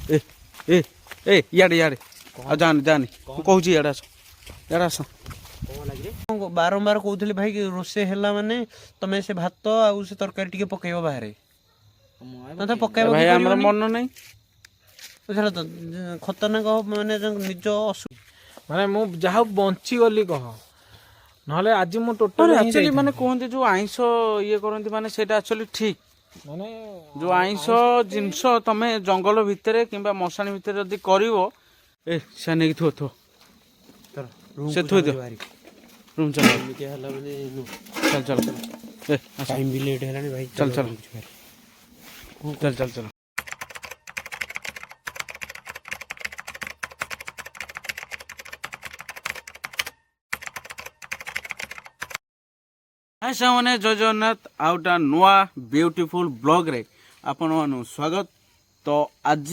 ए ए ए याडे याडे आ जानी जानी कहूँ याडे आस याडे आस बारंबार कहते भाई कि रोषे है माने तुम से भात आउ से तरकारी टिके पकेब बाहर तो पकेब भाई हमर मन नहीं छाड़ तो खतरनाक माने निज माने मु जहा बंची गली कह नहले आज मु टोटल एक्चुअली माने कहते जो आइंस ये करती माने सेटा एक्चुअली ठीक माने जो आइंस जिनस तमे जंगल भितर किंबा मशाणी भितर जदि करिवो ए से नहीं थो थो से थो दे रूम चल चल चल चल ए टाइम भी लेट है भाई चल चल चल चल चल ऐसा मैंने जय जगन्नाथ आउटा नुआ ब्यूटीफुल ब्लॉग रे आपण मानु स्वागत। तो आज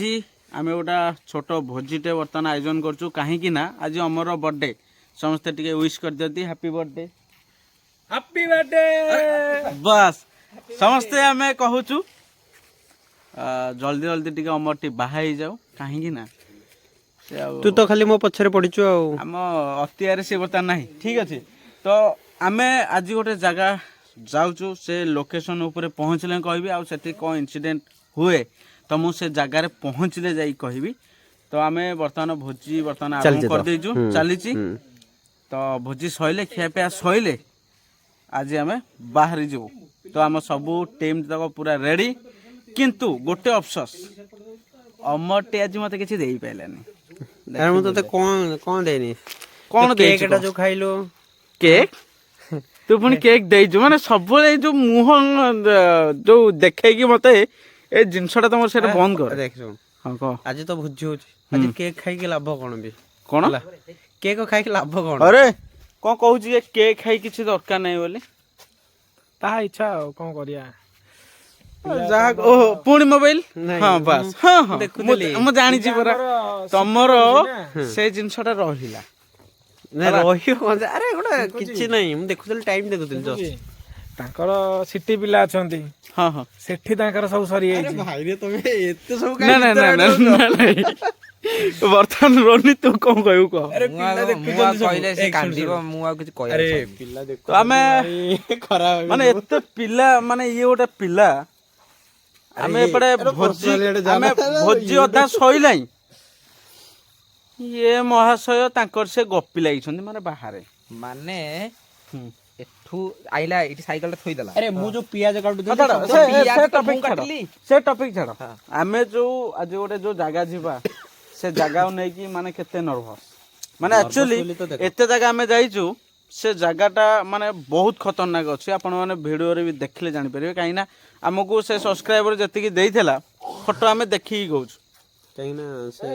आम गोटा छोट भोजीटे बर्तमान आयोजन करछु कहीं ना आज अमर बर्थडे समस्ते टिके विश कर दियती हैप्पी बर्थडे बस समस्ते आम कहूचु जल्दी जल्दी टिके अमर टी बाहा जाऊ कहीं ना तू तो खाली मो पछरे पड़ीचु आम अतियारे से बर्तमान नहीं ठीक अच्छे। तो आमे आज गोटे जगह जाऊँ से लोकेशन उपरे पहुँचले कहबी आउ सेठी कौन इंसिडेंट हुए तो मुझे जगार पहुँचले जाई कहबी। तो आमे बर्तमान भोजी बर्तमान आरंभ कर देजु चली तो भोजी सइले खिया पिया सइले आज आमे बाहर जाऊ। तो आम सबू टीम तक पूरा रेडी किंतु गोटे अफसोस अमर टे आज मते किछि देई पाइलानी यार मु तो कौन कौन देनी कौन केकटा जो खाइलो केक तू पुणी केक देइछु माने सब जो मुह जो देखे कि मते ए जिनसटा तुम से बंद कर देख सुन हां कह आज तो भुजी होची आज केक खाइ के लाभ कोन बे कोन केक खाइ के लाभ कोन अरे कोन कहू छी केक खाइ किछि दरकार नै बोली ता इच्छा कोन करिया जहा ओ पुणी मोबाइल हां बस हां हां मु जानि छी परा तमरो से जिनसटा रहिला ना रहियो अरे गोटा किछि नै हम देखुतल टाइम देखुतल जस्ट तांकर सिटी पिला अछंती हां हां सेठी तांकर सब सरी अरे भाई रे तमे एते सब ना ना ना ना बर्तमान रोनी तू कौन कहू कह अरे पिल्ला देखु कहले से कांदीबो मु आ किछ कहया अरे पिल्ला देखु तो हमें खराब माने एते पिल्ला माने ये गोटा पिल्ला हमें एपड़े भोजी अधा सइलाई ये महाशय तांकर से गप्पी लागिछन माने बाहर माने एठू आइला इटी साइकिल थोई देला अरे मु जो पियाज काटू से टॉपिक छाड़ आमे जो आज गोटे जो जगह जीवा से जगह नै कि माने केते नर्वस माने एक्चुअली एते जगह आमे जाइछु से जगहटा माने बहुत खतरनाक अछि आपण माने वीडियो रे भी देखले जानि परिबे काइना हमकु से सब्सक्राइबर जति कि देइथला फोटो आमे देखि गउछु कहीं ना से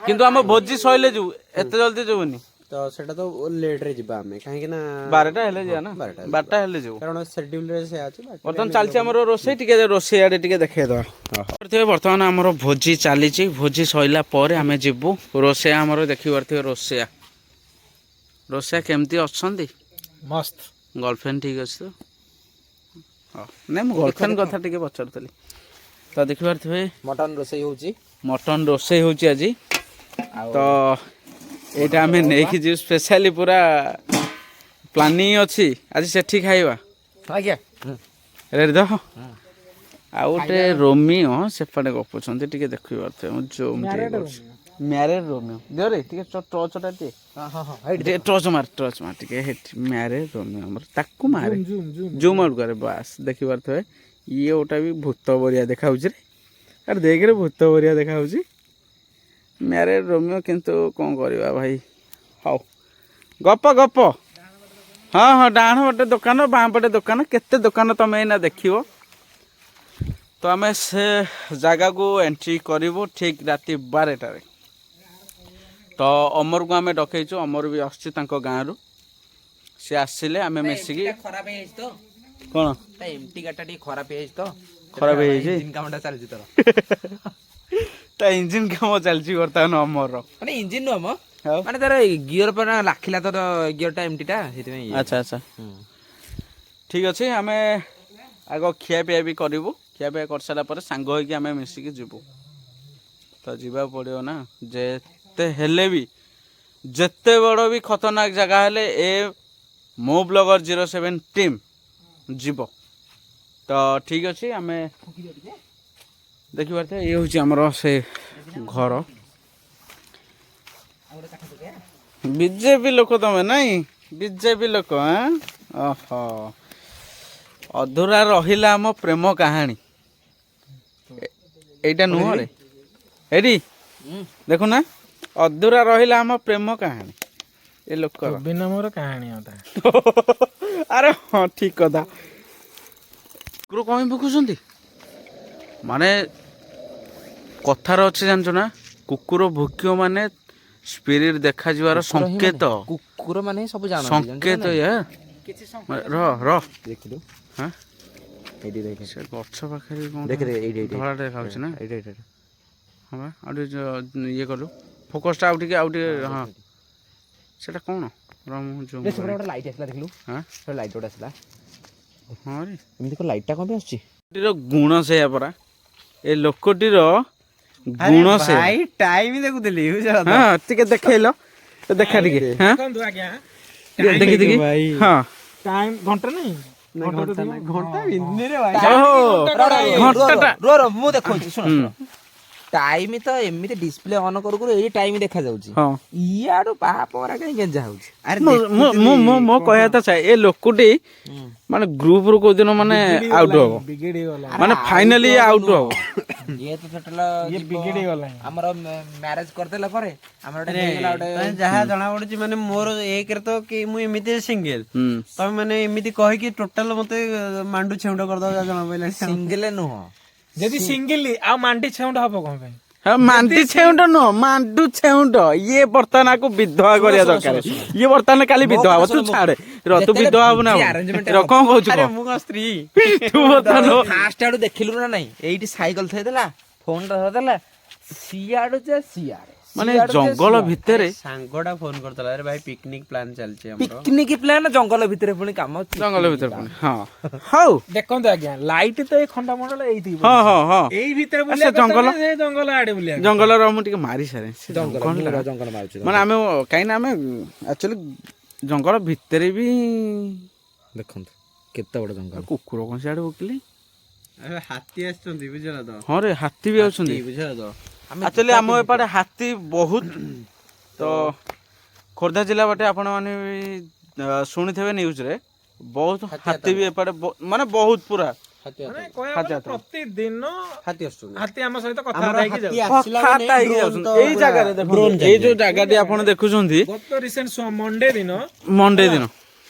किंतु हम भोजी सइले जो एते जल्दी जोनी तो सेटा तो लेट रे जिबा हमें काहे ना 12टा हेले जा ना 12टा हेले जो कारण शेड्यूल रे से आछि बर्तमान चलछि हमरो रोसे टिके रोसे आडे टिके देखे दो करथिबे बर्तमान हमरो भोजी चलीछि भोजी सइला परे हमें जिबु रोसे हमरो देखि परथिबे रोसे रोसे केमती अछंती मस्त गर्लफ्रेंड ठीक अछि तो हां नै म गर्लफ्रेंड कथा टिके पछरतली तो देखि परथिबे मटन रोसई होची मटन रोसे होची आजी तो एटा हमें नेकी जी स्पेशली पूरा प्लानिंग अछि आज सेठी खाइबा आज्ञा रेडी दो आ ओटे रोमियो सेपटे गपुछंती टिके देखि परथे जो मैरिड रोमियो दे रे टिके टॉर्चटा टे हां हां हां टे टॉर्च मार टिके हेट मैरिड रोमियो हमर ताकू मारे जूम आउट करे बस देखि परथे ये ओटा भी भूत बरिया देखाउछ रे अरे देख रे भूत बरिया देखाउछ मैरिड रोमियो किंतु कौन करवा भाई हाउ गप गप हाँ हाँ डाण पटे दुकान बाँ पटे दुकान केते दुकान तुम ना देखो। तो आम से जगह को एंट्री करूँ ठीक राति 12टारे। तो अमर को आम डकईचु अमर भी आस गाँव सी आसिले आम मिसिकी खराब है तो कौन एमटी गाटा टी खराब है तो खराब है इंजन कामटा चलछि तोर इंजिन काम चलछि बर्तमान अमर माने इंजन नो हम माने तार गियर पर लाखिला तो गियरटा एमटीटा हेति में अच्छा अच्छा ठीक अच्छे आम आग खिया पिया भी करूँ खिया पिया कर सारा पर सांग होइकी आम मिसिकी जीवु। ତ ଯିବାକୁ ପଡ଼ିବ ନା ଯେତେ ହେଲେ ବି ଯେତେ ବଡ଼ ବି ଖତରନାକ ଜାଗା ହେଲେ ଏ ମୋ ବ୍ଲଗର 07 ଟିମ୍ ଯିବ। ତ ଠିକ୍ ଅଛି ଆମେ ଦେଖିପାରୁଥିବେ ଇଏ ହେଉଛି ଆମର ସେ ଘର। ବିଜେପି ଲୋକ ତମେ ନାଇଁ ବିଜେପି ଲୋକ ଓହୋ ଅଧୁରା ରହିଲା ଆମ ପ୍ରେମ କାହାଣୀ ଏଇଟା ନୁହଁ ରେ ଏଇଠି ଦେଖୁନା ଅଧୁରା ରହିଲା ଆମ ପ୍ରେମ କାହାଣୀ ଏ ଲୋକ ବିନା ମୋର କାହାଣୀ ଅଧା। ଆରେ ହଁ ଠିକ କଥା। କୁକୁର କଣ ଭୁକୁଛନ୍ତି ମାନେ କଥାର ଅଛି ଜାଣିଛ ନା କୁକୁର ଭୁକିବ ମାନେ ସ୍ପିରିଟ ଦେଖାଯିବାର ସଂକେତ କୁକୁର ମାନେ ସବୁ ଜାଣନ୍ତି ସଂକେତ ରହ ଦେଖିଲୁ ହଁ ଏଇଠି ଦେଖେ ସେ ଗଛ ପାଖରେ କଣ ଦେଖେ ଏଇଠି ଧଳାଟେ ଦେଖାଉଛି ନା ଏଇଠି ଏଇଠି ହଁ ବା ଆଉ ଟିକେ ଇଏ କଲୁ ଫୋକସଟା ଆଉ ଟିକେ ହଁ ସେଟା କଣ ରହ ମୁଁ ଜୁମ୍ ଗୋଟେ କରେ। ଲାଇଟ୍ ଆସିଲା ଦେଖିଲୁ ହଁ ଗୋଟେ ଲାଇଟ୍ ଗୋଟେ ଆସିଲା ହଁ ରେ ଏମିତି କଣ ଲାଇଟ୍ ଟା କଣ ପାଇଁ ଆସୁଛି ଲୋକଟିର ଗୁଣ ସେଇଆ ପରା ଏ ଲୋକଟିର ଗୁଣ ସେଇଆ ଭାଇ ଟାଇମ ଦେଖୁଥିଲି ବୁଝିଲ ତ? ହଁ ଟିକେ ଦେଖେଇଲ ଦେଖା ଟିକେ ହଁ ଦେଖନ୍ତୁ ଆଜ୍ଞା ଦେଖି ଦେଖି ଭାଇ। ହଁ ଟାଇମ ଘଣ୍ଟା ନାହିଁ ଘଣ୍ଟା ବିନ୍ଧିରେ ଭାଇ ଓହୋ ଘଣ୍ଟାଟା ମୁଁ ଦେଖଉଛି ଶୁଣ ଟାଇମ ତ ଏମିତି ଡିସପ୍ଲେ ଅନ୍ କରୁ କରୁ ଏଇ ଟାଇମ ଦେଖାଯାଉଛି ହଁ ଇଆଡୁ ପାହାପରା କାହିଁ ଗେଞ୍ଜା ହଉଛି ଆରେ ମୋ କହିବା କଥା ଏ ଲୋକଟି ମାନେ ଗ୍ରୁପରୁ କୋଉଦିନ ମାନେ ଆଉଟ ହବ ବିଗିଡି ଗଲା ମାନେ ଫାଇନାଲି ଆଉଟ ହବ ଇଏ ତ ଟୋଟାଲ ବିଗିଡି ଗଲାଣି ଆମର ମ୍ୟାରେଜ କରିଦେଲା ପରେ ଆମର ଗୋଟେ ହେଇଗଲା ଗୋଟେ ଯାହା ଜଣା ପଡୁଛି ମାନେ ମୋର ଏକରେ ତ କି ମୁଁ ଏମିତି ସିଙ୍ଗଲ ହୁଁ ତମେ ମାନେ ଏମିତି କହିକି ଟୋଟାଲ ମତେ ମାଣ୍ଡୁ ଛେଉଣ୍ଡ କରିଦବ ଯାହା ଜଣା ପଇଲାଣି ସିଙ୍ଗଲ ନୁହଁ ଯଦି ସିଙ୍ଗିଲି ଆଉ ମାଣ୍ଡି ଛେଉଣ୍ଡ ହବ କଣ ପାଇଁ ହଁ ମାଣ୍ଡି ଛେଉଣ୍ଡ ନୁହଁ ମାଣ୍ଡୁ ଛେଉଣ୍ଡ ଇଏ ବର୍ତ୍ତମାନ ଆକୁ ବିଧବା କରିବା ଦରକାର ଇଏ ବର୍ତ୍ତମାନ କାଲି ବିଧବା ହବ ତୁ ଛାଡେ ର ତୁ ବିଧବା ହବୁ ନା ର କଣ କହୁଛୁ କହ ମୁଁ କଣ ସ୍ତ୍ରୀ ତୁ ବର୍ତ୍ତମାନ ଫାଷ୍ଟ ଆଡୁ ଦେଖିଲୁ ନା ନାଇଁ ଏଇଠି ସାଇକେଲ ଥୋଇଦେଲା ଫୋନ ଟା ଧରିଦେଲା ସିଆଡୁ ଯେ ସିଆଡେ ମାନେ ଜଙ୍ଗଲ ଭିତରେ ସାଙ୍ଗଟା ଫୋନ କରିଥିଲା ଆରେ ଭାଇ ପିକନିକ ପ୍ଲାନ ଚାଲିଛି ଆମର ପିକନିକ ପ୍ଲାନ ଜଙ୍ଗଲ ଭିତରେ ପୁଣି କାମ ଜଙ୍ଗଲ ଭିତରେ ପୁଣି ହଁ ହଉ ଦେଖନ୍ତୁ ଆଜ୍ଞା ଲାଇଟ୍ ତ ଏଇ ଖଣ୍ଡା ମଣ୍ଡଳ ଏଇଠି ହଁ ହଁ ହଁ ଏଇ ଭିତରେ ସେ ବୁଲିବା ଜଙ୍ଗଲ ସେ ଜଙ୍ଗଲ ଆଡେ ବୁଲିବା ଜଙ୍ଗଲର ମୁଁ ଟିକେ ମାରି ସାରେ ସେ ଜଙ୍ଗଲ ଜଙ୍ଗଲ ମାରୁଛି ମାନେ ଆମେ କାହିଁକି ନା ଆମେ ଆକ୍ଚୁଆଲି ଜଙ୍ଗଲ ଭିତରେ ବି ଦେଖନ୍ତୁ କେତେ ବଡ ଜଙ୍ଗଲ କୁକୁର କଣ ସିଆଡେ ଭୋକିଲେ ଆରେ ହାତୀ ଆସିଛନ୍ତି ବୁଝିଲ ତ ହଁ ରେ ହାତୀ ବି ଆଉଛନ୍ତି ବୁଝିଲ ତ ଆକ୍ଚୁଆଲି ଆମ ଏପଟେ ହାତୀ ବହୁତ ତ ଖୋର୍ଦ୍ଧା ଜିଲ୍ଲା ବାଟେ ଆପଣମାନେ ବି ଶୁଣିଥିବେ ନ୍ୟୁଜ୍ରେ ବହୁତ ହାତୀ ବି ଏପଟେ ମାନେ ବହୁତ ପୁରା ମାନେ କହିବାକୁ ଗଲେ ପ୍ରତିଦିନ ହାତୀ ଆସୁଛନ୍ତି ହାତୀ ଆମ ସହିତ କଥା ହେଇକି ଯାଉଛି କଥାବାର୍ତ୍ତା ହେଇକି ଯାଉଛନ୍ତି ଏଇ ଜାଗାରେ ଦେଖନ୍ତୁ ଏଇ ଯୋଉ ଜାଗାଟି ଆପଣ ଦେଖୁଛନ୍ତି ଗତ ରିସେଣ୍ଟ ମଣ୍ଡେ ଦିନ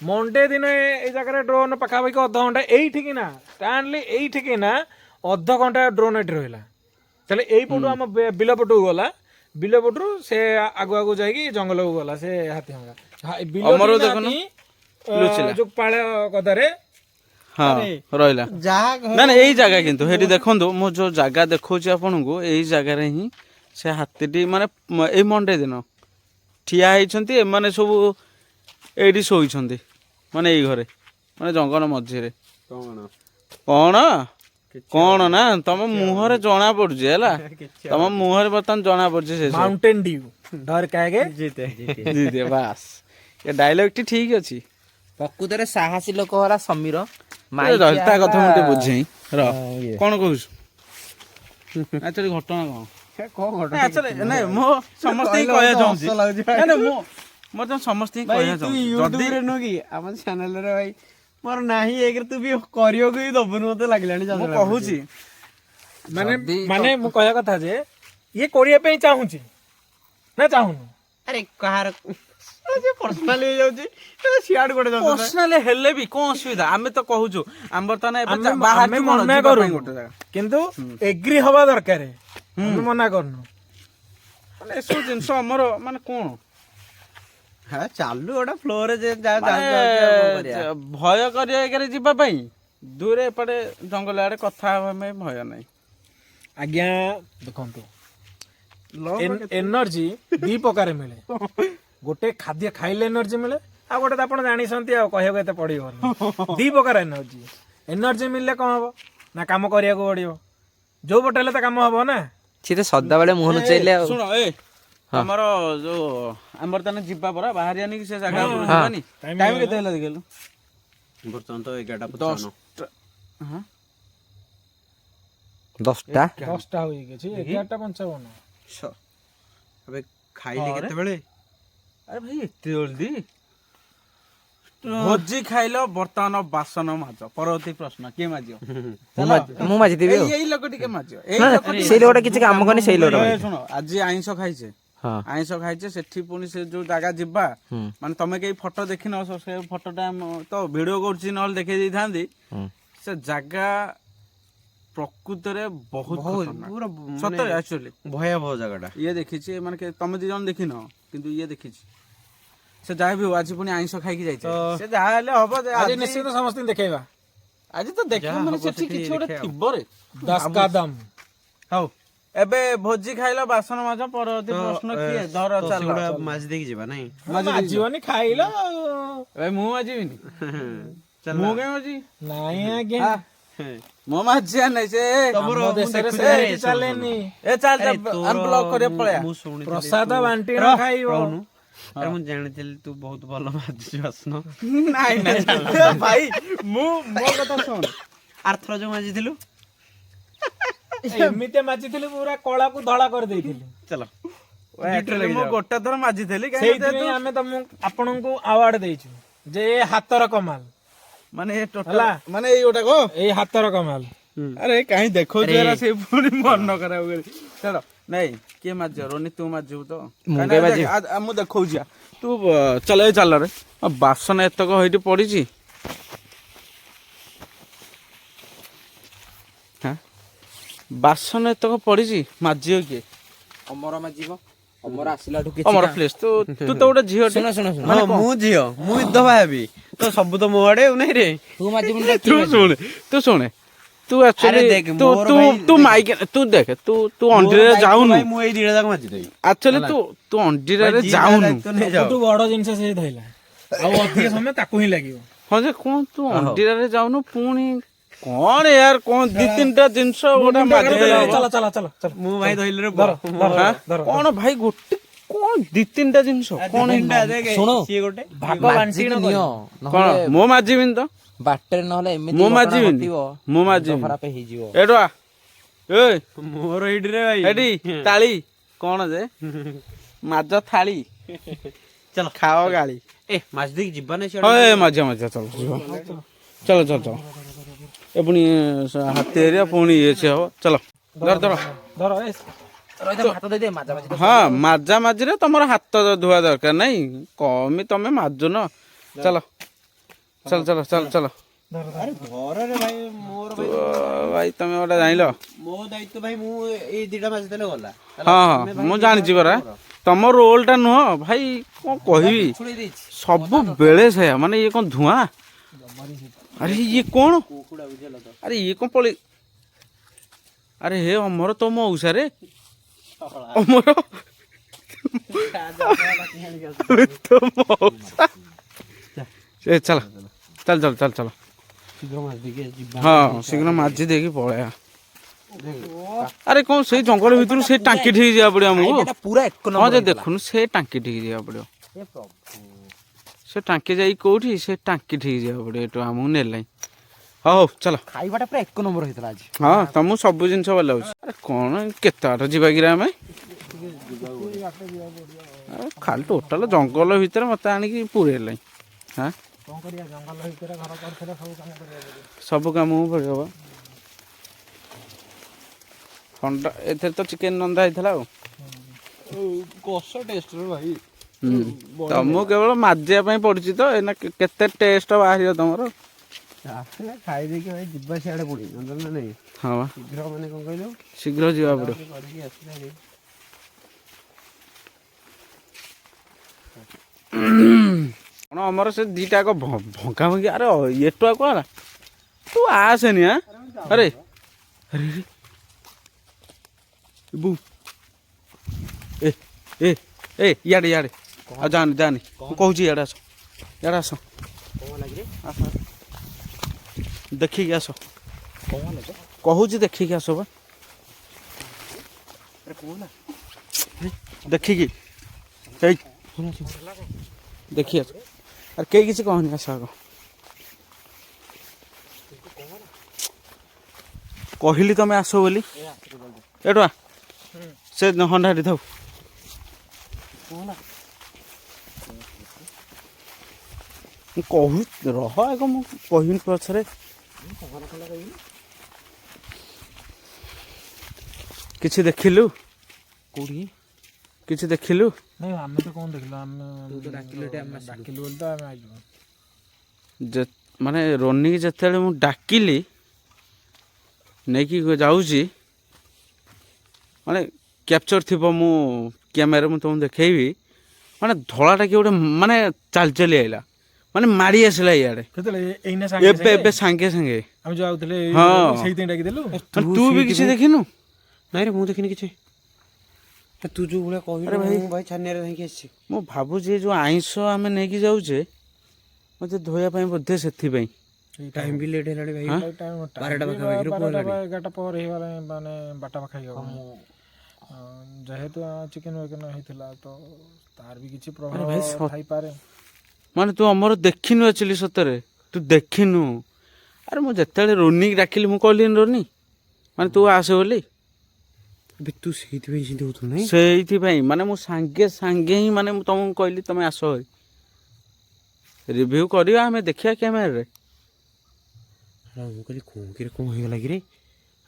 ମଣ୍ଡେ ଦିନ ଏଇ ଜାଗାରେ ଡ୍ରୋନ ପାଖାପାଖି ଅଧଘଣ୍ଟା ଏଇଠିକି ନା ଷ୍ଟାଣ୍ଡଲି ଏଇଠିକି ନା ଅଧଘଣ୍ଟା ଡ୍ରୋନ ଏଠି ରହିଲା ତାହେଲେ ଏଇପଟୁ ଆମ ବିଲ ପଟକୁ ଗଲା ବିଲ ପଟରୁ ସେ ଆଗୁ ଆଗୁ ଯାଇକି ଜଙ୍ଗଲକୁ ଗଲା ସେ ହାତୀ ଅମର ବିଲ ଦେଖୁନ ଲୁଚିଲା ଯୋଉ ପାଳ କଦାରେ ହଁ ରହିଲା ନା ନା ଏଇ ଜାଗା କିନ୍ତୁ ସେଠି ଦେଖନ୍ତୁ ମୁଁ ଯୋଉ ଜାଗା ଦେଖଉଛି ଆପଣଙ୍କୁ ଏଇ ଜାଗାରେ ହିଁ ସେ ହାତୀଟି ମାନେ ଏଇ ମଣ୍ଡେ ଦିନ ଠିଆ ହେଇଛନ୍ତି ଏମାନେ ସବୁ ଏଇଠି ଶୋଇଛନ୍ତି ମାନେ ଏଇ ଘରେ ମାନେ ଜଙ୍ଗଲ ମଝିରେ କଣ କଣ ନା ତମ ମୁହଁରେ ଜଣା ପଡୁଛି ହେଲା ତମ ମୁହଁରେ ବର୍ତ୍ତମାନ ଜଣା ପଡୁଛି ସେ ମାଉଣ୍ଟେନ ଡ୍ୟୁ ଡର କାଏଗେ ଜିତେ ବାସ୍ ଏ ଡାଇଲଗଟି ଠିକ ଅଛି ପ୍ରକୃତରେ ସାହସୀ ଲୋକ ହେଲା ସମୀର ତା କଥା ମୁଁ ଟିକେ ବୁଝେଇ ର କଣ କହୁଛୁ ଆକ୍ଚୁଆଲି ଘଟଣା କଣ ନାଇଁ ମୁଁ ସମସ୍ତଙ୍କୁ କହିବା ଚାହୁଁଛି ମୁଁ ସମସ୍ତଙ୍କୁ କହିବା ଚାହୁଁଛି ଯଦି ନୁହଁ କି ଆମ ଚ୍ୟାନେଲରେ ଭାଇ ମୋର ନାହିଁ ଏକରେ ତୁ ବି କରିବାକୁ ହିଁ ଦବୁନି ମତେ ଲାଗିଲାଣି ମୁଁ କହୁଛି ମାନେ ମୁଁ କହିବା କଥା ଯେ ଇଏ କରିବା ପାଇଁ ଚାହୁଁଛି ନା ଚାହୁଁନୁ ଆରେ କାହାର ପର୍ସନାଲ ହେଇଯାଉଛି ସିଆଡେ ଗୋଟେ ପର୍ସନାଲ ହେଲେ ବି କଣ ଅସୁବିଧା ଆମେ ତ କହୁଛୁ ଆମେ ବର୍ତ୍ତମାନ ଆମେ ମନା କରୁନୁ କିନ୍ତୁ ଏଗ୍ରି ହବା ଦରକାର ଆମେ ମନା କରୁନୁ ମାନେ ଏସବୁ ଜିନିଷ ଆମର ମାନେ କଣ ଚାଲୁ ଗୋଟେ ଫ୍ଲୋରେ ଭୟ କରିବା ଯିବା ପାଇଁ ଦୂରେ ଏପଟେ ଜଙ୍ଗଲ ଆଡେ କଥା ହେବା ପାଇଁ ଭୟ ନାହିଁ ଆଜ୍ଞା ଦେଖନ୍ତୁ ଏନର୍ଜି ଦି ପ୍ରକାର ମିଳେ ଗୋଟେ ଖାଦ୍ୟ ଖାଇଲେ ଏନର୍ଜି ମିଳେ ଆଉ ଗୋଟେ ତ ଆପଣ ଜାଣିଛନ୍ତି ଆଉ କହିବାକୁ ଏତେ ପଡିବନି ଦି ପ୍ରକାର ଏନର୍ଜି ମିଳିଲେ କଣ ହବ ନା କାମ କରିବାକୁ ପଡିବ ଯୋଉ ପଟେ ହେଲେ ତ କାମ ହବ ନା ସିଏ ତ ସଦାବେଳେ ମୁହଁ ନୁଚେଇଲେ ଆଉ ଶୁଣ ଏ ଆମର ଯୋଉ ଆମର ତାନେ ଯିବା ପରା ବାହାରିଆନି କି ସେ ଜାଗା ଉପରକୁ ଯିବାନି ଟାଇମ୍ କେତେ ହେଲା ଦେଖିଲୁ ବର୍ତ୍ତମାନ ତ 11:55 ହଁ 10ଟା 10ଟା ହୋଇଯାଇଛି 11:55 ଏବେ ଖାଇଲେ କେତେବେଳେ ଆରେ ଭାଇ ଏତେ ଜଲ୍ଦି ଭୋଜି ଖାଇଲ ବର୍ତ୍ତମାନ ବାସନ ମାଜ ପରବର୍ତ୍ତୀ ପ୍ରଶ୍ନ କିଏ ମାଜିବ ମୁଁ ମାଜିଦେବି ଆଉ ଏଇ ଲୋକ ଟିକେ ମାଜିବ ସେଇ ଲୋକଟା କିଛି କାମ କରିନି ସେଇ ଲୋକଟା ଶୁଣ ଆଜି ଆଇଁଷ ଖାଇଛେ ଆଇଁଷ ଖାଇଛେ ସେଠି ପୁଣି ସେ ଯୋଉ ଜାଗା ଯିବା ମାନେ ତମେ କେହି ଫଟୋ ଦେଖିନ ସେ ଫଟୋଟା ତ ଭିଡିଓ କରୁଛି ନହେଲେ ଦେଖେଇ ଦେଇଥାନ୍ତି ସେ ଜାଗା ପ୍ରକୃତରେ ବହୁତ ପୁରା ସତରେ ଆକ୍ଚୁଆଲି ଭୟାବହ ଜାଗାଟା ଇଏ ଦେଖିଛି ମାନେ ତମେ 2 ଜଣ ଦେଖିନ କିନ୍ତୁ ଇଏ ଦେଖିଛି ସେ ଯାହା ବି ହଉ ଆଜି ପୁଣି ଆଇଁଷ ଖାଇକି ଯାଇছে ସେ ଯାହା ହେଲେ ହବ ଆଜି ନିଶ୍ଚିତ ସମସ୍ତଙ୍କୁ ଦେଖେଇବା ଆଜି ତ ଦେଖିବ ମାନେ ସେଠି କିଛି ଗୋଟେ ଥିବ ରେ ଦାସକାଦମ ହଉ ଏବେ ଭୋଜି ଖାଇଲ ବାସନ ମାଜ ପରବର୍ତ୍ତୀ ପ୍ରଶ୍ନ କିଏ ଧର ଚାଲ ମାଜି ଦେଇକି ଯିବା ନାଇଁ ମାଜିବନି ଖାଇଲ ଭାଇ ମୁଁ ମାଜିବିନି ମୁଁ କାଇଁ ମାଜିବି ନାଇଁ ଆଜ୍ଞା ମୋ ମାଜିଆ ନାଇଁ ସେ ତମର ଦେଶରେ ସେମିତି ଚାଲେନି ଏ ଚାଲ ଅନବ୍ଲକ କରିବା ପଳେଆ ମୁଁ ଶୁଣିଥିଲି ପ୍ରସାଦ ବାଣ୍ଟି ନ ଖାଇବ ଆରେ ମୁଁ ଜାଣିଥିଲି ତୁ ବହୁତ ଭଲ ମାଜିଛୁ ବାସନ ନାଇଁ ନାଇଁ ଭାଇ ମୁଁ ମୋ କଥା ଶୁଣ ଆରଥର ଯୋଉ ମାଜିଥିଲୁ ଏମିତି ମାଜିଥିଲି ପୁରା କଳାକୁ ଧଳା କରିଦେଇଥିଲି ଚାଲ ମୁଁ ଗୋଟେ ଥର ମାଜିଥିଲି ସେଇଥିପାଇଁ ଆମେ ଆପଣଙ୍କୁ ଆୱାର୍ଡ ଦେଇଛୁ ଯେ ଏ ହାତର କମାଲ ମାନେ ହେଲା ମାନେ ଏଇ ଗୋଟାକ ଏଇ ହାତର କମାଲ ଆରେ କାହିଁ ଦେଖଉଛୁ ଏରା ସେ ପୁଣି ମନ ଖରାପ କରି ଛାଡ ନାଇଁ କିଏ ମାଜିବ ରୋନି ତୁ ମାଜିବୁ ତ ମୁଁ ଦେଖଉଛି ତୁ ଚାଲ ରେ ବାସନ ଏତକ ହେଇଠି ପଡିଛି ବାସନ ଏତକ ପଡିଛି ମାଜିବ କିଏ ଅମର ମାଜିବ ଅମର ଆସିଲାଠୁ ଅମର ପ୍ଲେସ୍ ତୁ ତ ଗୋଟେ ଝିଅ ଶୁଣ ଶୁଣ ଶୁଣ ମୁଁ ଝିଅ ମୁଁ ବିଧବା ହେବି ତ ସବୁ ତ ମୋ ଆଡେ ଆଉ ନାଇଁ ରେ ତୁ ମାଜିବୁନି ତୁ ଶୁଣେ ତୁ ଆକ୍ଚୁଆଲି ତୁ ମାଇକ ତୁ ଦେଖ ତୁ ଅଣ୍ଡିରେ ଯାଉନୁ ମୁଁ ଏଇ 2ଟା ଯାକ ମାଜିଦେବି ଆକ୍ଚୁଆଲି ତୁ ଅଣ୍ଡିରାରେ ଯାଉନୁ ସବୁଠୁ ବଡ ଜିନିଷ ସେ ଧଇଲା ଆଉ ଅଧିକ ସମୟ ତାକୁ ହିଁ ଲାଗିବ ହଁ ଯେ କଣ ତୁ ଅଣ୍ଡିରାରେ ଯାଉନୁ ପୁଣି କଣ ୟାର କଣ 2-3ଟା ଜିନିଷ ଗୋଟେ ଚାଲ ଚାଲ ଚାଲ ଚାଲ ମୁଁ ଭାଇ ଧଇଲେ କଣ ଭାଇ ଗୋଟେ କଣ 2-3ଟା ଜିନିଷ କଣ ଶୁଣ ସିଏ ଗୋଟେ ଭାଗ ବାଣ୍ଟିକି ନିଅ କଣ ମୁଁ ମାଜିବିନି ତ ବାଟରେ ନହେଲେ ଏମିତି ମୁଁ ମାଜିବିନି ମୁଁ ମାଜିବିନି ଖରାପ ହେଇଯିବ ଏଇଠୁ ଆ ଏ ମୋର ଏଇଠି ରେ ଭାଇ ଏଠି ତାଳି କଣ ଯେ ମାଜ ଥାଳି ଚାଲ ଖାଅ ଗାଳି ଏ ମାଜି ଦେଇକି ଯିବା ନାଇଁ ହଁ ଏ ମାଝିଆ ଚାଲ ଚାଲ ଚାଲ ଚାଲ ଏ ପୁଣି ହାତୀ ଏରିଆ ପୁଣି ଇଏ ସେ ହବ ଚାଲ ଧର ଧର ଧର ହାତ ଦେଇଦେ ମାଜା ମାଜି ହଁ ମାଜା ମାଜିରେ ତମର ହାତ ଧୁଆ ଦରକାର ନାଇଁ କମି ତମେ ମାଜୁନ ଚାଲ ଚାଲ ଚାଲ ଚାଲ ଚାଲ ଘରରେ ଭାଇ ମୋର ଭାଇ ତମେ ଗୋଟେ ଜାଣିଲ ମୋ ଦାୟିତ୍ୱ ଭାଇ ମୁଁ ଏଇ 2ଟା ମାଜି ଦେଲେ ଗଲା ହଁ ହଁ ମୁଁ ଜାଣିଛି ପରା ତମ ରୋଲଟା ନୁହଁ ଭାଇ କଣ କହିବି ସବୁବେଳେ ସେଇଆ ମାନେ ଇଏ କଣ ଧୂଆଁ ଆରେ ଇଏ କଣ ଆରେ ଇଏ କଣ ପଳେଇ ଆରେ ହେ ଅମର ତ ମୋ ଔଷାରେ ଅମର ଚାଲ ଚାଲ ଚାଲ ଚାଲ ଚାଲ ହଁ ଶୀଘ୍ର ମାଜି ଦେଇକି ପଳେଇବା ଆରେ କଣ ସେଇ ଜଙ୍ଗଲ ଭିତରୁ ସେଇ ଟାଙ୍କି ଠିକ ଯିବାକୁ ପଡିବ ଆମକୁ ପୁରା ହଁ ଯେ ଦେଖୁନୁ ସେ ଟାଙ୍କି ଠିକ ଯିବାକୁ ପଡିବ ସେ ଟାଙ୍କି ଯାଇ କୋଉଠି ସେ ଟାଙ୍କି ଠିକ ଯିବାକୁ ପଡିବ ଏଠୁ ଆମକୁ ନେଲାଇଁ ହଉ ଚାଲ ଖାଇବାଟା ପୁରା 1 ନମ୍ବର ହେଇଥିଲା ଆଜି ହଁ ତମକୁ ସବୁ ଜିନିଷ ଭଲ ଲାଗୁଛି ଆରେ କଣ କେତେ ବାଟ ଯିବା କିରେ ଆମେ ଖାଲି ଟୋଟାଲ ଜଙ୍ଗଲ ଭିତରେ ମତେ ଆଣିକି ପୁରେଇଲାଇଁ ହଁ ସବୁ କାମକୁ ପଡିବ ବା ଥଣ୍ଡା ଏଥିରେ ତ ଚିକେନ ରନ୍ଧା ହେଇଥିଲା ଆଉ କଷ ଟେଷ୍ଟ ଭାଇ ତମକୁ କେବଳ ମାଜିବା ପାଇଁ ପଡୁଛି ତ ଏଇନା କେତେ ଟେଷ୍ଟ ବାହାରିବ ତମର ଖାଇ ଦେଇକି ଭାଇ ଯିବା ସିଆଡେ ପୁଣି ନା ନାଇଁ ହଁ ବା ଶୀଘ୍ର ମାନେ କଣ କହିଲ ଶୀଘ୍ର ଯିବାକୁ ପଡିବ କରିକି ଆସିଲା କଣ ଆମର ସେ 2ଟା ଯାକ ଭଙ୍ଗା ଭଙ୍ଗି ଆରେ ଏଠୁ ଆଉ କଣ ତୁ ଆସେନି ଆରେ ଆରେ ବୁ ଏ ଏ ଏ ଇଆଡେ ଇଆଡେ ଆଉ ଯାନି ଯାନି ମୁଁ କହୁଛି ଇଆଡେ ଆସ ଆସ ଦେଖିକି ଆସ କହୁଛି ଦେଖିକି ଆସ ବା ଦେଖିକି ଏଇ ଦେଖି ଆସ ଆରେ କେହି କିଛି କହନି ଆସ ଆଗ କହିଲି ତମେ ଆସ ବୋଲି ଏଠୁ ଆ ସେ ହଣ୍ଡାଟି ଥାଉ ମୁଁ କହୁ ରହ ଆଗ ମୁଁ କହିବିନି ପଛରେ କିଛି ଦେଖିଲୁ କୋଉଠି କିଛି ଦେଖିଲୁ ନାଇଁ ଆମେ ତ କଣ ଦେଖିଲୁ ଆମେ ଡାକିଲୁ ବୋଲି ତ ଆମେ ଆଇଲୁ। ମାନେ ରୋନିକି ଯେତେବେଳେ ମୁଁ ଡାକିଲି ନେଇକି ଯାଉଛି ମାନେ କ୍ୟାପଚର ଥିବ ମୁଁ କ୍ୟାମେରା ମୁଁ ତୁମକୁ ଦେଖେଇବି ମାନେ ଧଳାଟା କି ଗୋଟେ ମାନେ ଚାଲି ଚାଲି ଆଇଲା ମାନେ ମାଡ଼ି ଆସିଲା ଇଆଡ଼େ କେତେବେଳେ ଏଇନା ଏବେ ଏବେ ସାଙ୍ଗେ ସାଙ୍ଗେ ଆମେ ଯୋଉ ଆଉଥିଲେ ହଁ। ସେଇଥିପାଇଁ ଡାକିଦେଲୁ। ତୁ ବି କିଛି ଦେଖିନୁ ନାଇଁ ରେ ମୁଁ ଦେଖିନି କିଛି ତୁ ଯୋଉ ଭଳିଆ କହିଲୁ ଆରେ ଭାଇ। ମୁଁ ଭାଇ ଛାନିଆରେ ଯାଇକି ଆସିଛି ମୁଁ ଭାବୁଛି ଏ ଯୋଉ ଆଇଁଷ ଆମେ ନେଇକି ଯାଉଛେ ମୋତେ ଧୋଇବା ପାଇଁ ବୋଧେ ସେଥିପାଇଁ ଟାଇମ ବି ଲେଟ୍ ହେଲାଣି ଭାଇ ହଁ? 12ଟା ପାଖାପାଖିରୁ ପହଞ୍ଚିଲାଣି। 11ଟା ପରେ ହେଇଗଲାଣି ମାନେ ବାରଟା ପାଖାପାଖି ହବ। ଯେହେତୁ ଚିକେନ ୱିକେନ ହେଇଥିଲା ତ ତାର ବି କିଛି ପ୍ରଭାବ ଭାଇ ଥାଇପାରେ। ମାନେ ତୁ ଆମର ଦେଖିନୁ ଆକ୍ଚୁଆଲି ସତରେ ତୁ ଦେଖିନୁ ଆରେ ମୁଁ ଯେତେବେଳେ ରୋନିକି ଡାକିଲି ମୁଁ କହିଲିନି ରୋନି ମାନେ ତୁ ଆସେ ବୋଲି ଏବେ ତୁ ସେଇଥିପାଇଁ ସେମିତି ହଉଥିଲୁ ନାଇଁ ସେଇଥିପାଇଁ ମାନେ ମୁଁ ସାଙ୍ଗେ ସାଙ୍ଗେ ହିଁ ମାନେ ମୁଁ ତମକୁ କହିଲି ତମେ ଆସ ରିଭ୍ୟୁ କରିବା ଆମେ ଦେଖିବା କ୍ୟାମେରାରେ ମୁଁ କହିଲି କଣ କଣ ହେଇଗଲା କିରେ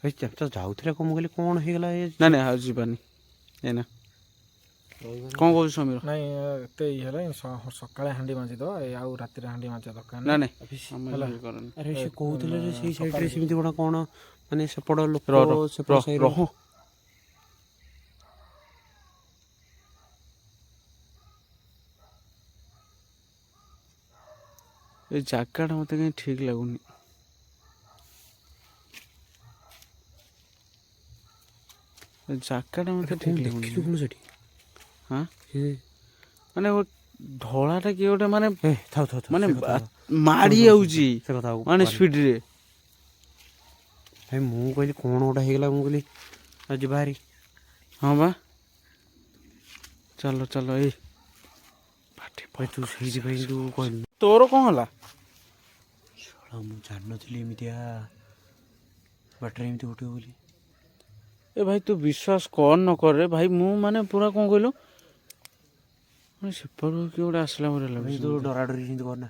ଭାଇ ତ ଯାଉଥିଲା କଣ ମୁଁ କହିଲି କଣ ହେଇଗଲା ନାଇଁ ନାଇଁ ଆଉ ଯିବାନି ଏଇନା କ'ଣ କହୁଛୁ ସମୀର ନାଇଁ ଏତେ ଇଏ ହେଲେ ସକାଳେ ହାଣ୍ଡି ମାଜିଦବା ଆଉ ରାତିରେ ହାଣ୍ଡି ମାଜିବା ଦରକାର ନାଇଁ ନାହିଁ। ନାଇଁ ଆମେ ଇଏ କରନି ଆରେ ସେ କହୁଥିଲେ ଯେ ସେଇ ସାଇଡରେ ସେମିତି ଗୋଟେ କଣ ମାନେ ସେପଟ ଲୋକ ରହ ସେପଟ ସାଇଡ ରହ ଏ ଜାଗାଟା ମୋତେ କାହିଁ ଠିକ୍ ଲାଗୁନି ଏ ଜାଗାଟା ମୋତେ ଠିକ୍ ଲାଗୁନି ଦେଖିଲୁ କଣ ସେଠି ହଁ ମାନେ ଧଳାଟା କିଏ ଗୋଟେ ମାନେ ଥାଉ ମାନେ ମାଡ଼ି ଯାଉଛି ସେ କଥା ମାନେ ସ୍ପିଡରେ ଭାଇ ମୁଁ କହିଲି କଣ ଗୋଟେ ହେଇଗଲା ମୁଁ କହିଲି ଯିବା ଭାରି ହଁ ବା ଚାଲ ଚାଲ ଏଇ ଭାଇ ତୁ ସେଇଥିପାଇଁ ତୁ କହିଲୁ ତୋର କ'ଣ ହେଲା ମୁଁ ଜାଣିନଥିଲି ଏମିତିଆ ବାଟରେ ଏମିତି ଉଠିବ ବୋଲି ଏ ଭାଇ ତୁ ବିଶ୍ୱାସ କର ନ କରେ ଭାଇ ମୁଁ ମାନେ ପୁରା କ'ଣ କହିଲୁ ମାନେ ସେପଟୁ କିଏ ଗୋଟେ ଆସିଲା ଭଳିଆ ଲାଗୁଛି ତୁ ଡରାଡରି ସେମିତି କରନା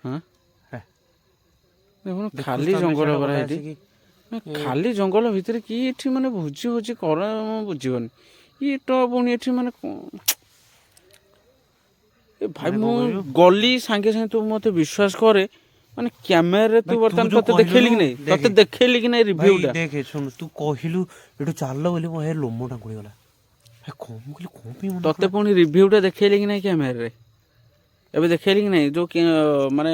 ହଁ ହେ। ଦେଖୁନ ଦେଖୁଛୁ ଖାଲି ତ ଆମେ ଜଙ୍ଗଲ ସିଆଡେ ପରା ଗଲା ଏଠି ଆସିକି ଖାଲି ଜଙ୍ଗଲ ଭିତରେ କି ଏଠି ମାନେ ଭୋଜି ଭୋଜି କର ମୁଁ ବୁଝିବନି ଇଏ ତ ପୁଣି ଏଠି ମାନେ କ'ଣ ଏ ଭାଇ ମୁଁ ଗଲି ସାଙ୍ଗେ ସାଙ୍ଗେ ତୁ ମୋତେ ବିଶ୍ୱାସ କରେ ମାନେ କ୍ୟାମେରାରେ ତୁ ବର୍ତ୍ତମାନ ତତେ ଦେଖେଇଲି କି ନାହିଁ ତତେ ଦେଖେଇଲି କି ନାହିଁ ରିଭ୍ୟୁଟା ଦେଖେ ଶୁଣୁ ତୁ କହିଲୁ ଏଠୁ ଚାଲ ବୋଲି ମୋ ଲୋମ ଟାଙ୍କୁଳିଗଲା ମୁଁ କହିଲି କ'ଣ ପାଇଁ ମନା ତତେ ପୁଣି ରିଭ୍ୟୁଟା ଦେଖେଇଲି କି ନାହିଁ କ୍ୟାମେରାରେ ଏବେ ଦେଖେଇଲି କି ନାହିଁ ଯେଉଁ ମାନେ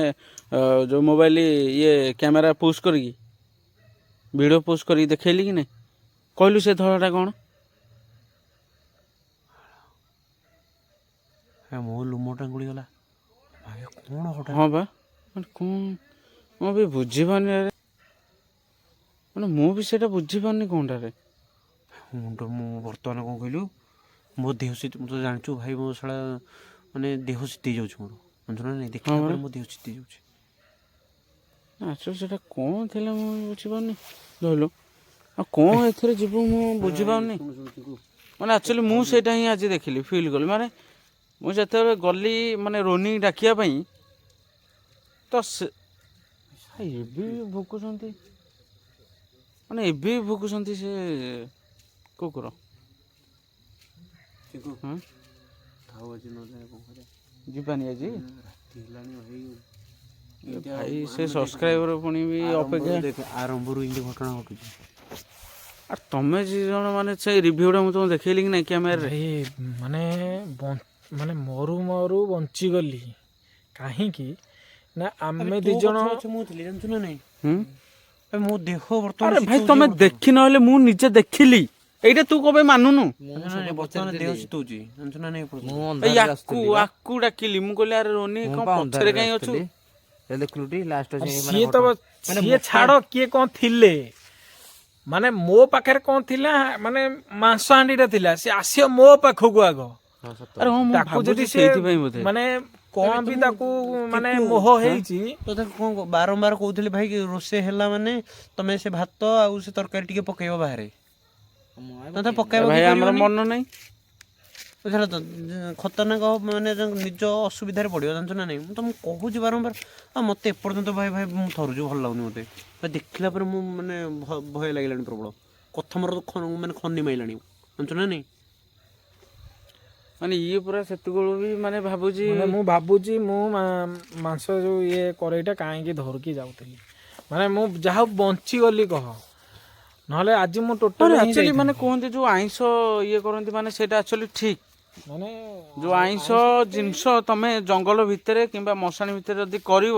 ଯେଉଁ ମୋବାଇଲ ଇଏ କ୍ୟାମେରା ପୋଜ୍ କରିକି ଭିଡ଼ିଓ ପୋଜ୍ କରିକି ଦେଖେଇଲି କି ନାହିଁ କହିଲୁ ସେ ଧଳାଟା କ'ଣ ମୋ ଲୋମ ଟାଙ୍କୁଳିଗଲା ଭାଇ କ'ଣ ହଠାତ୍ ହଁ ବା ମାନେ କ'ଣ ମୁଁ ବି ବୁଝିପାରୁନି ଆରେ ମାନେ ମୁଁ ବି ସେଇଟା ବୁଝିପାରୁନି କ'ଣଟାରେ ମୁଣ୍ଡ ମୁଁ ବର୍ତ୍ତମାନ କ'ଣ କହିଲୁ ମୋ ଦେହ ଶୀତ ମୁଁ ତ ଜାଣିଛୁ ଭାଇ ମୋ ସାରା ମାନେ ଦେହ ଶୀତେଇ ଯାଉଛି ମୋର ଜାଣିଛୁ ନା ନାଇଁ ଦେଖିଲା ପରେ ମୋ ଦେହ ଶୀତେଇ ଯାଉଛି ଆଚ୍ଛା ସେଟା କ'ଣ ଥିଲା ମୁଁ ବୁଝିପାରୁନି ରହିଲୁ ଆଉ କ'ଣ ଏଥିରେ ଯିବୁ ମୁଁ ବୁଝିପାରୁନି ମାନେ ଆକ୍ଚୁଆଲି ମୁଁ ସେଇଟା ହିଁ ଆଜି ଦେଖିଲି ଫିଲ୍ କଲି ମାନେ ମୁଁ ଯେତେବେଳେ ଗଲି ମାନେ ରୋନି ଡାକିବା ପାଇଁ ତ ଏବେ ବି ଭୋଗୁଛନ୍ତି ମାନେ ଏବେ ବି ଭୋଗୁଛନ୍ତି ସେ କୁକୁର ଯିବାନି ଆଜି ଭାଇ ସେ ସବସ୍କ୍ରାଇବର ପୁଣି ବି ଅପେକ୍ଷା ଆରମ୍ଭରୁ ଏମିତି ଘଟଣା ଘଟୁଛି ଆଉ ତମେ ଦି ଜଣ ମାନେ ସେ ରିଭ୍ୟୁଟା ମୁଁ ତୁମକୁ ଦେଖେଇଲି କି ନାହିଁ କ୍ୟାମେରାରେ ଭାଇ ମାନେ ମରୁ ମରୁ ବଞ୍ଚିଗଲି କାହିଁକି ନା ଆମେ ଦି ଜଣ ମୁଁ ଥିଲି ଜାଣିଛୁ ନା ନାଇଁ ମୋ ଦେହ ଆରେ ବର୍ତ୍ତମାନ ଭାଇ ତମେ ଦେଖି ନହେଲେ ମୁଁ ନିଜେ ଦେଖିଲି ଏଇଟା ତୁ କବେ ମାନୁନୁ ବର୍ତ୍ତମାନ ଦେହ ଶୀତଉଛି ଜାଣିଛୁ ନା ନାଇଁ ଏଇ ଆକୁ ଡାକିଲି ମୁଁ କହିଲି ଆରେ ରୋନି କ'ଣ ପଛରେ କାହିଁ ଅଛୁ ଦେଖିଲୁ ଟି ଲାଷ୍ଟ ସିଏ ତ ସିଏ ଛାଡ଼ କିଏ କ'ଣ ଥିଲେ ମାନେ ମୋ ପାଖରେ କଣ ଥିଲା ମାନେ ମାଂସ ହାଣ୍ଡିଟା ଥିଲା ସେ ଆସିବ ମୋ ପାଖକୁ ଆଗ ଆରେ ହଁ ମୁଁ ତାକୁ ଭାବୁଛି ଯଦି ସେ ସେଇଥିପାଇଁ ବୋଧେ ମାନେ କଣ ବି ତାକୁ ମାନେ ମୋହ ହେଇଛି ତ ତାକୁ କଣ ବାରମ୍ବାର କହୁଥିଲି ଭାଇ କି ରୋଷେଇ ହେଲା ମାନେ ତମେ ସେ ଭାତ ଆଉ ସେ ତରକାରୀ ଟିକେ ପକେଇବ ବାହାରେ ତମେ ପକେଇବାକୁ ଭାଇ ଆମର ପଡ଼ିବନି। ମନ ନାହିଁ। ବୁଝିଲ ତ ଖତରନାକ ମାନେ ନିଜ ଅସୁବିଧାରେ ପଡ଼ିବ ଜାଣିଛ ନା ନାହିଁ। ମୁଁ ତମକୁ କହୁଛି ବାରମ୍ବାର ଆଉ ମୋତେ ଏପର୍ଯ୍ୟନ୍ତ ଭାଇ ଭାଇ ମୁଁ ଥରୁଛି ଭଲ ଲାଗୁନି ମୋତେ ଭାଇ ଦେଖିଲା ପରେ ମୁଁ ମାନେ ଭୟ ଲାଗିଲାଣି ପ୍ରବଳ କଥା ମୋର ମାନେ ଖନି ମାଇଲାଣି ଜାଣିଛ ନା ନାହିଁ। ମାନେ ଇଏ ପୁରା ସେତେବେଳୁ ବି ମାନେ ଭାବୁଛି ମାନେ ମୁଁ ଭାବୁଛି ମୁଁ ମାଂସ ଯୋଉ ଇଏ କରେଇଟା କାହିଁକି ଧରିକି ଯାଉଥିଲି ମାନେ ମୁଁ ଯାହା ବଞ୍ଚିଗଲି କହ ନହେଲେ ଆଜି ମୁଁ ଟୋଟାଲି ହିଁ ଆକ୍ଚୁଆଲି ମାନେ ଯାଇଥାନ୍ତି। କୁହନ୍ତି ଯୋଉ ଆଇଁଷ ଇଏ କରନ୍ତି ମାନେ ସେଇଟା ଆକ୍ଚୁଆଲି ଠିକ୍। ମାନେ ଯୋଉ ଆଇଁଷ ଜିନିଷ ତମେ ଜଙ୍ଗଲ ଭିତରେ କିମ୍ବା ମଶାଣି ଭିତରେ ଯଦି କରିବ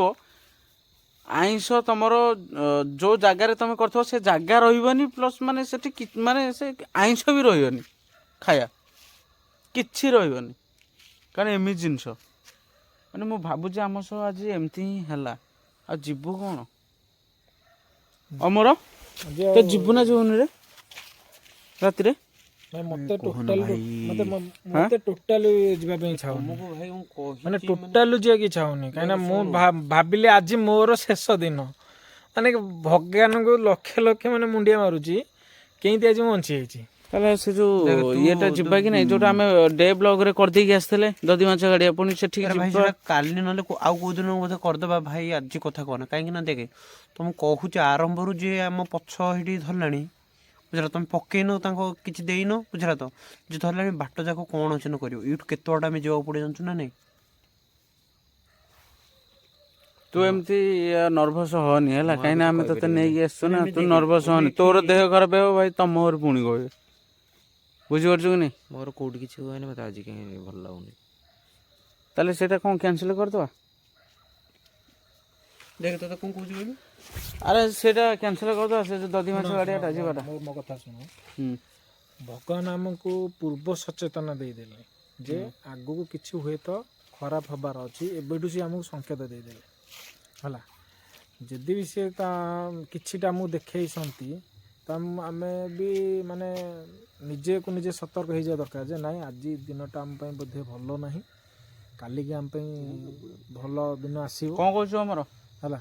ଆଇଁଷ ତମର ଯୋଉ ଜାଗାରେ ତମେ କରିଥିବ ସେ ଜାଗା ରହିବନି ପ୍ଲସ୍ ମାନେ ସେଠି ମାନେ ସେ ଆଇଁଷ ବି ରହିବନି ଖାଇବା କିଛି ରହିବନି କାରଣ ଏମିତି ଜିନିଷ ମାନେ ମୁଁ ଭାବୁଛି ଆମ ସହ ଆଜି ଏମିତି ହିଁ ହେଲା ଆଉ ଯିବୁ କଣ ଅମର ଆଜି ତ ଯିବୁ ନା ଯିବୁନି ରେ ରାତିରେ ମତେ କହନା ଟୋଟାଲି ଭାଇ। ମତେ ଟୋଟାଲି ଯିବା ପାଇଁ ଇଚ୍ଛା ହଉନି ତମକୁ ଭାଇ ମୁଁ କହିଛି ମାନେ ଟୋଟାଲି ଯିବାକୁ ଇଚ୍ଛା ହଉନି କାହିଁକିନା ମୁଁ ଭାବିଲି ଆଜି ମୋର ଶେଷ ଦିନ ମାନେ ଭଗବାନଙ୍କୁ ଲକ୍ଷେ ଲକ୍ଷେ ମାନେ ମୁଣ୍ଡିଆ ମାରୁଛି କେମିତି ଆଜି ମୁଁ ବଞ୍ଚି ଯାଇଛି। ତାହେଲେ ସେ ଯୋଉ ଦେଖ ତୁ ଇଏଟା ଯିବା କି ନାଇଁ ଯୋଉଟା ଆମେ ଡେ ବ୍ଲଗରେ କରିଦେଇକି ଆସିଥିଲେ ଦଧି ମାଛ ଗାଡିଆ ପୁଣି ସେଠିକି ଆରେ ଭାଇ ଯିବା। ସେଟା କାଲି ନହେଲେ ଆଉ କୋଉ ଦିନ ବୋଧେ କରିଦେବା ଭାଇ ଆଜି କଥା କହନା କାହିଁକି ନା ଦେଖେ ତମକୁ କହୁଛି ଆରମ୍ଭରୁ ଯିଏ ଆମ ପଛ ହେଇଠି ଧରିଲାଣି ବୁଝିଲ ତମେ ପକେଇନ ତାଙ୍କୁ କିଛି ଦେଇନ ବୁଝିଲ ତ ଯିଏ ଧରିଲାଣି ବାଟ ଯାକ କଣ ଅଛି ନ କରିବ ଏଇଠୁ କେତେ ବାଟ ଆମେ ଯିବାକୁ ପଡ଼ିବ ଜାଣିଛୁ ନା ନାଇଁ। ତୁ ଏମିତି ନର୍ଭସ ହନି ହେଲା ମୁଁ ଆଉ କାହିଁକିନା କିଛି ଆମେ ତତେ କହିପାରିବିନି। ନେଇକି ଆସିଛୁ ନା ମାନେ ତୁ ଦେଖେ, ନର୍ଭସ ଆମେ ହନି ଏଠି ତୋର ଦେହ ଖରାପ ହେବ ଭାଇ ତମ ଘରେ ପୁଣି କହିବେ ବୁଝିପାରୁଛୁ କି ନାଇଁ। ମୋର କୋଉଠି କିଛି ହୁଏନି ମତେ ଆଜି କାହିଁ ଭଲ ଲାଗୁନି। ତାହେଲେ ସେଇଟା କ'ଣ କ୍ୟାନସେଲ୍ କରିଦେବା। ଦେଖେ ତତେ କଣ କହୁଛି କହିଲୁ ଆରେ ସେଇଟା କ୍ୟାନସେଲ୍ କରିଦେବା ସେ ଯୋଉ ଦଧି ମାଛ ଗାଡ଼ିଆଟା ଯିବାଟା। ମୋ କଥା ଶୁଣ ହୁଁ ଭଗବାନ ଆମକୁ ପୂର୍ବ ସଚେତନ ଦେଇଦେଲେ ଯେ ଆଗକୁ କିଛି ହୁଏତ ଖରାପ ହବାର ଅଛି ଏବେଠୁ ସେ ଆମକୁ ସଂକେତ ଦେଇଦେଲେ ହେଲା ଯଦି ବି ସେ ତା କିଛିଟା ଆମକୁ ଦେଖେଇଛନ୍ତି ତ ଆମେ ବି ମାନେ ନିଜକୁ ନିଜେ ସତର୍କ ହେଇଯିବା ଦରକାର ଯେ ନାଇଁ ଆଜି ଦିନଟା ଆମ ପାଇଁ ବୋଧେ ଭଲ ନାହିଁ କାଲିକି ଆମ ପାଇଁ ଭଲ ଦିନ ଆସିବ କ'ଣ କହୁଛୁ ଆମର ହେଲା।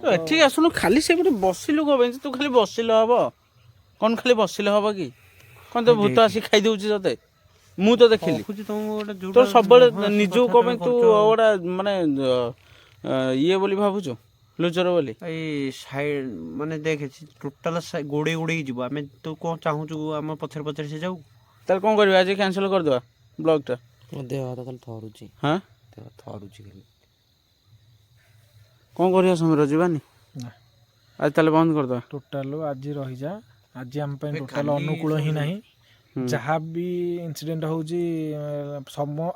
ତୁ ଏଠିକି ଆସୁନୁ ଖାଲି ସେପଟେ ବସିଲୁ କ'ଣ ପାଇଁ ତୁ ଖାଲି ବସିଲେ ହବ କ'ଣ ଖାଲି ବସିଲେ ହବ କି କ'ଣ ତ ଭୂତ ଆସି ଖାଇଦେଉଛି ତତେ ମୁଁ ତ ଦେଖିଲି କହୁଛି ତମକୁ ଗୋଟେ ତୋର ଯୋଉଟା ସବୁବେଳେ ନର୍ଭସ୍ ନିଜକୁ କଥା କ'ଣ ପାଇଁ ତମେ ତୁ କରୁଛ। ଗୋଟା ମାନେ ଇଏ ବୋଲି ଭାବୁଛୁ ଲୁଚର ବୋଲି। ଏଇ ସାଇଡ୍ ମାନେ ଦେଖେ ଟୋଟାଲ ଗୋଡ଼େଇ ଗୋଡ଼େଇ ଯିବ ଆମେ ତୁ କ'ଣ ଚାହୁଁଛୁ ଆମ ପଛରେ ପଛରେ ସେ ଯାଉ। ତାହେଲେ କ'ଣ କରିବା ଆଜି କ୍ୟାନସେଲ୍ କରିଦେବା ବ୍ଲଗ୍ଟା। ମୋ ଦେହ ହାତ ଖାଲି ଥରୁଛି ହଁ ଦେହ ଥରୁଛି ଖାଲି। କ'ଣ କରିବା ସମୀର ଯିବାନି ନା ଆଜି ତାହେଲେ ବନ୍ଦ କରିଦେବା। ଟୋଟାଲ ଆଜି ରହିଯା ଆଜି ଆମ ପାଇଁ ଭାଇ ଟୋଟାଲ କାଲି ଅନୁକୂଳ ହିଁ ନାହିଁ ହୁଁ। ଯାହା ବି ଇନସିଡେଣ୍ଟ ହଉଛି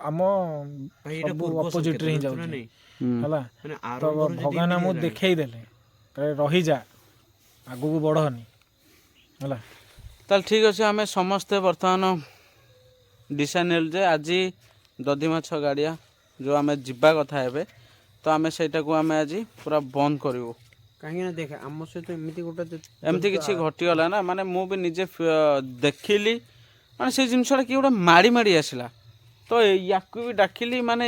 ଆମ ଭାଇ ଏଇଟା ସବୁ ପୂର୍ବ ଅପୋଜିଟରେ ହିଁ ସଂକେତ, ଜାଣିଛୁ ନା ଯାଉଛି ନାଇଁ? ହୁଁ ହେଲା ମାନେ ତ ଆରମ୍ଭରୁ ଯଦି ଭଗବାନ ଏମିତି ଆମକୁ ହେଲାଣି। ଦେଖେଇ ଦେଲେ ରହିଯା ଆଗକୁ ବଢ଼ନି ହେଲା। ତାହେଲେ ଠିକ୍ ଅଛି ଆମେ ସମସ୍ତେ ବର୍ତ୍ତମାନ ଡିସାଇଡ୍ ନେଲୁ ଯେ ଆଜି ଦଧି ମାଛ ଗାଡ଼ିଆ ଯେଉଁ ଆମେ ଯିବା କଥା ଏବେ ତ ଆମେ ସେଇଟାକୁ ଆମେ ଆଜି ପୁରା ବନ୍ଦ କରିବୁ। କାହିଁକି ନା ଦେଖେ ଆମ ସହିତ ଏମିତି ଗୋଟେ ଏମିତି କିଛି ଘଟିଗଲା ନା ମାନେ ମୁଁ ବି ନିଜେ ଦେଖିଲି ମାନେ ସେ ଜିନିଷଟା କିଏ ଗୋଟେ ମାଡ଼ି ମାଡ଼ି ଆସିଲା ତ ୟାକୁ ବି ଡାକିଲି ମାନେ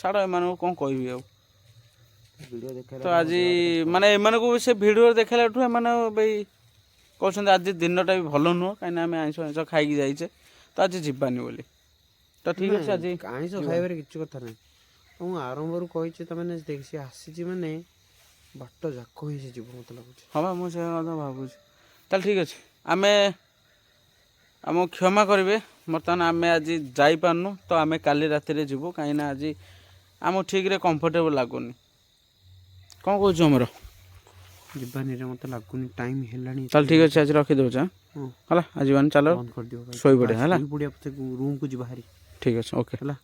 ଛାଡ଼ ଏମାନଙ୍କୁ କ'ଣ କହିବି ଆଉ ଭିଡ଼ିଓ ଦେଖେଇଲା ତ ଆଜି ମାନେ ଏମାନଙ୍କୁ ବି ସେ ଭିଡ଼ିଓରେ ଦେଖେଇଲାଠୁ ଏମାନେ ବି କହୁଛନ୍ତି ଆଜି ଦିନଟା ବି ଭଲ ନୁହଁ କାହିଁକିନା ଆମେ ଆଇଁଷ ଖାଇକି ଯାଇଛେ ତ ଆଜି ଯିବାନି ବୋଲି ତ ଠିକ୍ ଅଛି ଆଜି ଆଇଁଷ ଖାଇବାରେ କିଛି କଥା ନାହିଁ। ମୁଁ ଆରମ୍ଭରୁ କହିଛି ତମେ ଦେଖି ସେ ଆସିଛି ମାନେ ବାଟ ଯାକ ହିଁ ସେ ଯିବ ମତେ ଲାଗୁଛି। ହଁ ବା ମୁଁ ସେ କଥା ଭାବୁଛି ତାହେଲେ ଠିକ୍ ଅଛି ଆମେ ଆମକୁ କ୍ଷମା କରିବେ ବର୍ତ୍ତମାନ ଆମେ ଆଜି ଯାଇପାରୁନୁ ତ ଆମେ କାଲି ରାତିରେ ଯିବୁ କାହିଁକିନା ଆଜି ଆମକୁ ଠିକ୍ରେ କମ୍ଫର୍ଟେବଲ୍ ଲାଗୁନି। କ'ଣ କହୁଛୁ ଆମର ଯିବାନିରେ ମତେ ଲାଗୁନି ଟାଇମ୍ ହେଲାଣି। ତାହେଲେ ଠିକ୍ ଅଛି ଆଜି ରଖିଦେଉଛେ ହେଲା ଆଜି ଯିବାନି ଚାଲ ବନ୍ଦ କରିଦିଅ ଭାଇ ଶୋଇପଡ଼ିବା ହେଲା ଶୋଇପଡ଼ିବା ରୁମ୍କୁ ଯିବା ଭାରି ଠିକ୍ ଅଛି ଓକେ ହେଲା।